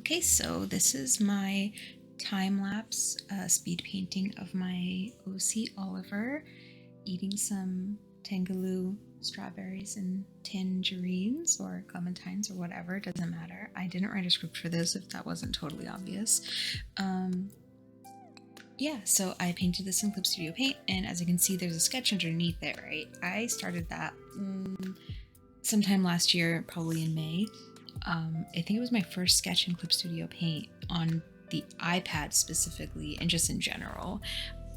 Okay, so this is my time-lapse speed painting of my OC Oliver eating some Tangaloo strawberries and tangerines or clementines or whatever, it doesn't matter. I didn't write a script for this if that wasn't totally obvious. Yeah, so I painted this in Clip Studio Paint, and as you can see, there's a sketch underneath it, right? I started that sometime last year, probably in May. I think it was my first sketch in Clip Studio Paint on the iPad specifically, and just in general.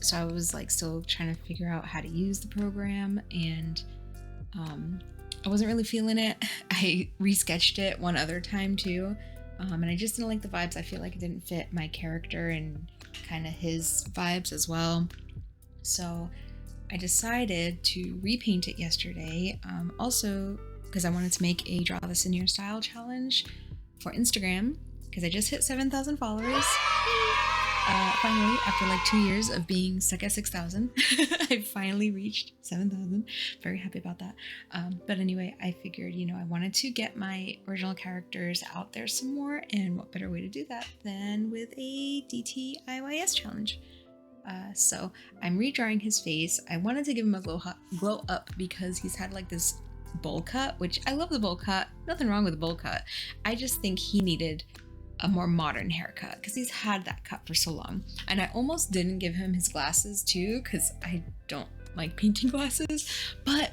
So I was like still trying to figure out how to use the program, and I wasn't really feeling it. I resketched it one other time too, and I just didn't like the vibes. I feel like it didn't fit my character and kind of his vibes as well. So I decided to repaint it yesterday. Also, because I wanted to make a Draw This in Your Style challenge for Instagram, because I just hit 7,000 followers. Finally, after like 2 years of being stuck at 6,000, I finally reached 7,000. Very happy about that. But anyway, I figured, I wanted to get my original characters out there some more, and what better way to do that than with a DTIYS challenge. So I'm redrawing his face. I wanted to give him a glow up because he's had like this bowl cut, which I love the bowl cut. Nothing wrong with the bowl cut. I just think he needed a more modern haircut because he's had that cut for so long. And I almost didn't give him his glasses too because I don't like painting glasses. But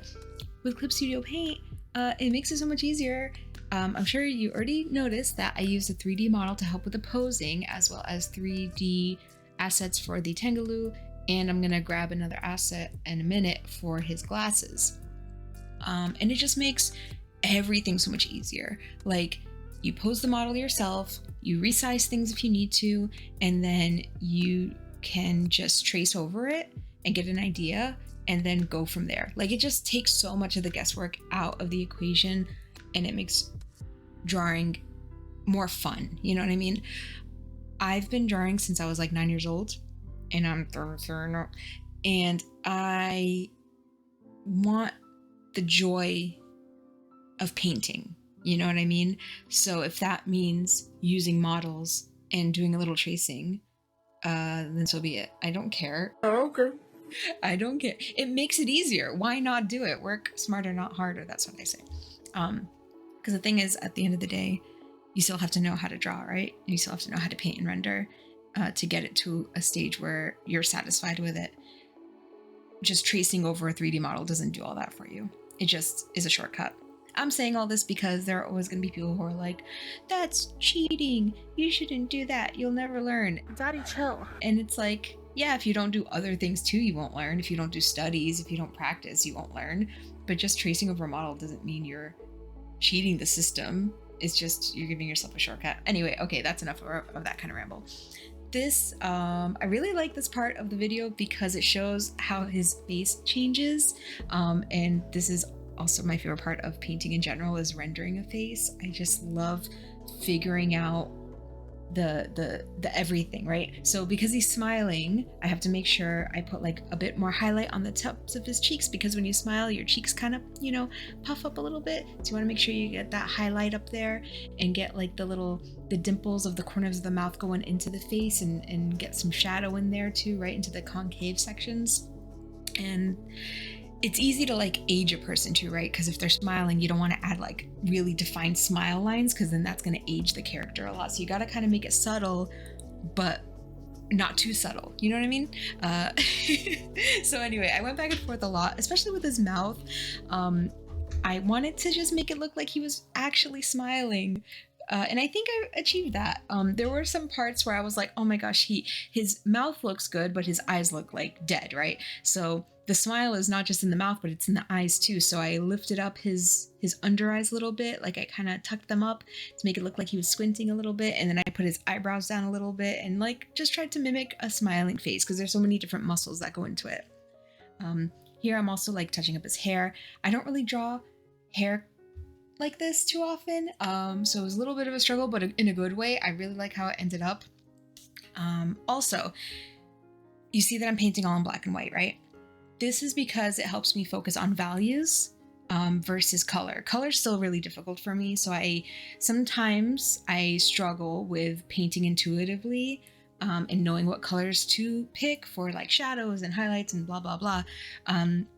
with Clip Studio Paint, it makes it so much easier. I'm sure you already noticed that I used a 3D model to help with the posing, as well as 3D assets for the Tangaloo, and I'm gonna grab another asset in a minute for his glasses. And it just makes everything so much easier. Like, you pose the model yourself, you resize things if you need to, and then you can just trace over it and get an idea and then go from there. Like, it just takes so much of the guesswork out of the equation, and it makes drawing more fun. You know what I mean? I've been drawing since I was like 9 years old, and I'm 33 now, and I want the joy of painting. You know what I mean? So if that means using models and doing a little tracing, then so be it. I don't care. Oh, okay. I don't care. It makes it easier. Why not do it? Work smarter, not harder. That's what I say. Because the thing is, at the end of the day, you still have to know how to draw, right? You still have to know how to paint and render to get it to a stage where you're satisfied with it. Just tracing over a 3D model doesn't do all that for you. It just is a shortcut. I'm saying all this because there are always going to be people who are like, that's cheating. You shouldn't do that. You'll never learn. Daddy, chill. And it's like, yeah, if you don't do other things too, you won't learn. If you don't do studies, if you don't practice, you won't learn. But just tracing over a model doesn't mean you're cheating the system. It's just you're giving yourself a shortcut. Anyway, okay, that's enough of that kind of ramble. This, I really like this part of the video because it shows how his face changes. And this is also my favorite part of painting in general, is rendering a face. I just love figuring out the everything, right? So because he's smiling, I have to make sure I put like a bit more highlight on the tops of his cheeks, because when you smile, your cheeks kind of, puff up a little bit. So you want to make sure you get that highlight up there and get like the dimples of the corners of the mouth going into the face, and get some shadow in there too, right into the concave sections. And it's easy to like age a person too, right? Because if they're smiling, you don't want to add like really defined smile lines, because then that's going to age the character a lot. So you got to kind of make it subtle, but not too subtle. You know what I mean? So anyway, I went back and forth a lot, especially with his mouth. I wanted to just make it look like he was actually smiling. And I think I achieved that. There were some parts where I was like, oh my gosh, his mouth looks good, but his eyes look like dead, right? So the smile is not just in the mouth, but it's in the eyes too. So I lifted up his under eyes a little bit, like I kind of tucked them up to make it look like he was squinting a little bit. And then I put his eyebrows down a little bit and like just tried to mimic a smiling face, because there's so many different muscles that go into it. Here I'm also like touching up his hair. I don't really draw hair like this too often, so it was a little bit of a struggle, but in a good way. I really like how it ended up. Also, you see that I'm painting all in black and white, right? This is because it helps me focus on values. versus color. Color's still really difficult for me, so sometimes I struggle with painting intuitively, and knowing what colors to pick for like shadows and highlights and blah blah blah.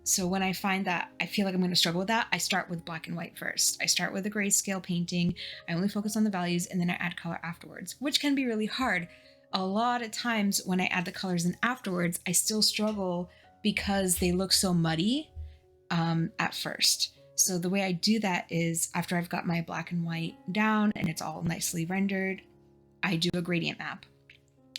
So when I find that I feel like I'm going to struggle with that, I start with black and white first. I start with a grayscale painting. I only focus on the values, and then I add color afterwards, which can be really hard. A lot of times when I add the colors in afterwards, I still struggle because they look so muddy at first. So the way I do that is, after I've got my black and white down and it's all nicely rendered, I do a gradient map.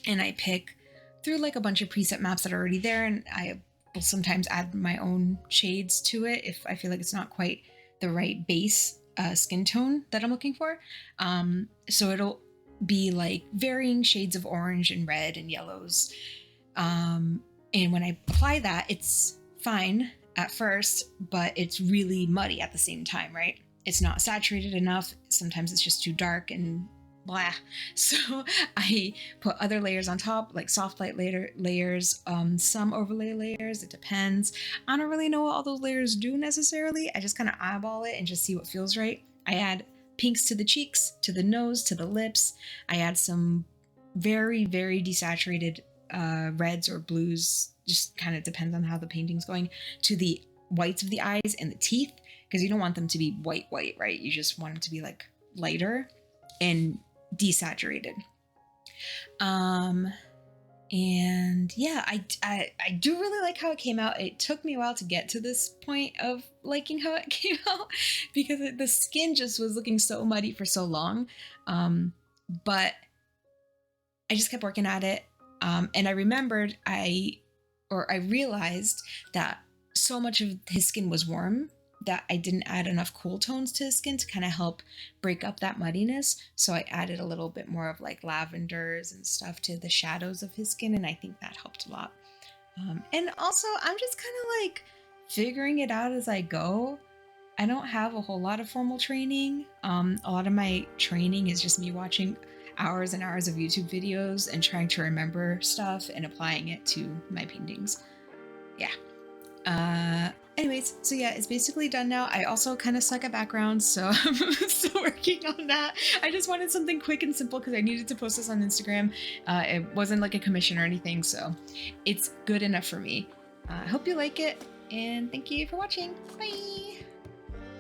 And I pick through like a bunch of preset maps that are already there, and I will sometimes add my own shades to it if I feel like it's not quite the right base skin tone that I'm looking for. So it'll be like varying shades of orange and red and yellows. And when I apply that, it's fine at first, but it's really muddy at the same time, right? It's not saturated enough. Sometimes it's just too dark and blah. So I put other layers on top, like soft light layers, some overlay layers. It depends. I don't really know what all those layers do necessarily. I just kind of eyeball it and just see what feels right. I add pinks to the cheeks, to the nose, to the lips. I add some very, very desaturated reds or blues, just kind of depends on how the painting's going, to the whites of the eyes and the teeth, because you don't want them to be white, right? You just want them to be like lighter and desaturated. And yeah, I do really like how it came out. It took me a while to get to this point of liking how it came out, because the skin just was looking so muddy for so long. But I just kept working at it. And I remembered I realized that so much of his skin was warm that I didn't add enough cool tones to his skin to kind of help break up that muddiness. So I added a little bit more of like lavenders and stuff to the shadows of his skin, and I think that helped a lot. And also, I'm just kind of like figuring it out as I go. I don't have a whole lot of formal training. A lot of my training is just me watching hours and hours of YouTube videos and trying to remember stuff and applying it to my paintings. Yeah. Anyways, so yeah, it's basically done now. I also kind of suck at backgrounds, so I'm still working on that. I just wanted something quick and simple because I needed to post this on Instagram. It wasn't like a commission or anything, so it's good enough for me. I hope you like it, and thank you for watching. Bye!